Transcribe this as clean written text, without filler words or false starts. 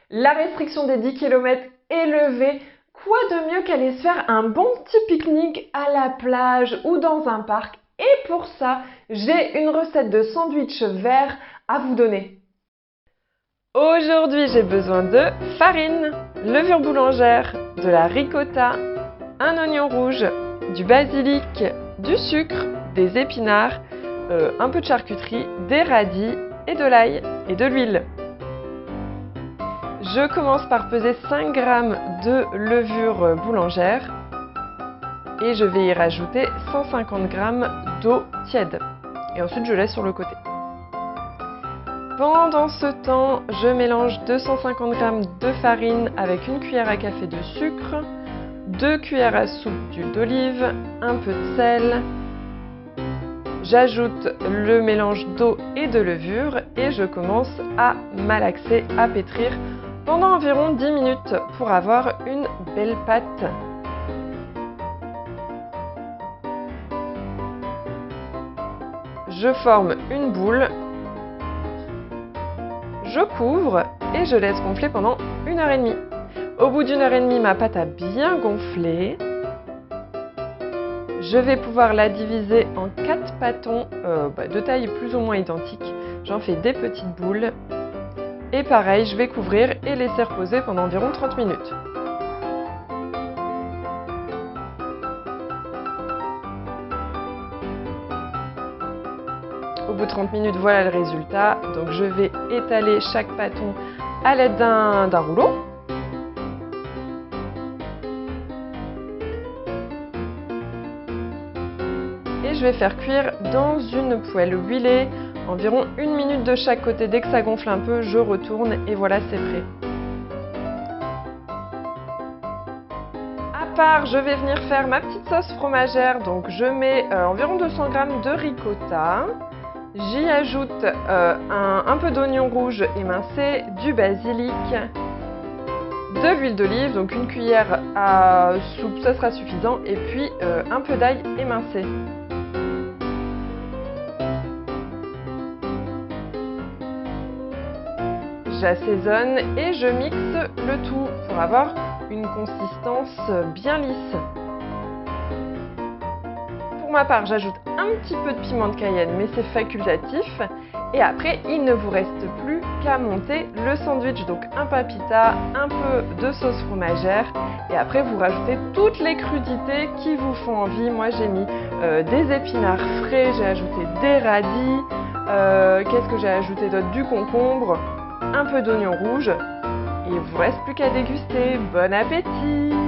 La restriction des 10 km est levée. Quoi de mieux qu'aller se faire un bon petit pique-nique à la plage ou dans un parc? Et pour ça, j'ai une recette de sandwich vert à vous donner. Aujourd'hui, j'ai besoin de farine, levure boulangère, de la ricotta, un oignon rouge, du basilic, du sucre, des épinards, un peu de charcuterie, des radis et de l'ail et de l'huile. Je commence par peser 5 g de levure boulangère et je vais y rajouter 150 g d'eau tiède. Et ensuite, je laisse sur le côté. Pendant ce temps, je mélange 250 g de farine avec une cuillère à café de sucre, 2 cuillères à soupe d'huile d'olive, un peu de sel. J'ajoute le mélange d'eau et de levure et je commence à malaxer, à pétrir pendant environ 10 minutes pour avoir une belle pâte. Je forme une boule, je couvre et je laisse gonfler pendant 1h30. Au bout d'1h30, ma pâte a bien gonflé. Je vais pouvoir la diviser en 4 pâtons de taille plus ou moins identique. J'en fais des petites boules. Et pareil, je vais couvrir et laisser reposer pendant environ 30 minutes. Au bout de 30 minutes, voilà le résultat. Donc je vais étaler chaque pâton à l'aide d'un rouleau. Et je vais faire cuire dans une poêle huilée environ 1 minute de chaque côté. Dès que ça gonfle un peu, je retourne et voilà, c'est prêt. À part, je vais venir faire ma petite sauce fromagère. Donc je mets environ 200 g de ricotta. J'y ajoute un peu d'oignon rouge émincé, du basilic, de l'huile d'olive, donc une cuillère à soupe, ça sera suffisant, et puis un peu d'ail émincé. J'assaisonne et je mixe le tout pour avoir une consistance bien lisse. Pour ma part, j'ajoute un petit peu de piment de Cayenne, mais c'est facultatif. Et après, il ne vous reste plus qu'à monter le sandwich. Donc un papita, un peu de sauce fromagère. Et après, vous rajoutez toutes les crudités qui vous font envie. Moi, j'ai mis des épinards frais, j'ai ajouté des radis. Qu'est-ce que j'ai ajouté d'autre? Du concombre, un peu d'oignon rouge. Et il ne vous reste plus qu'à déguster. Bon appétit!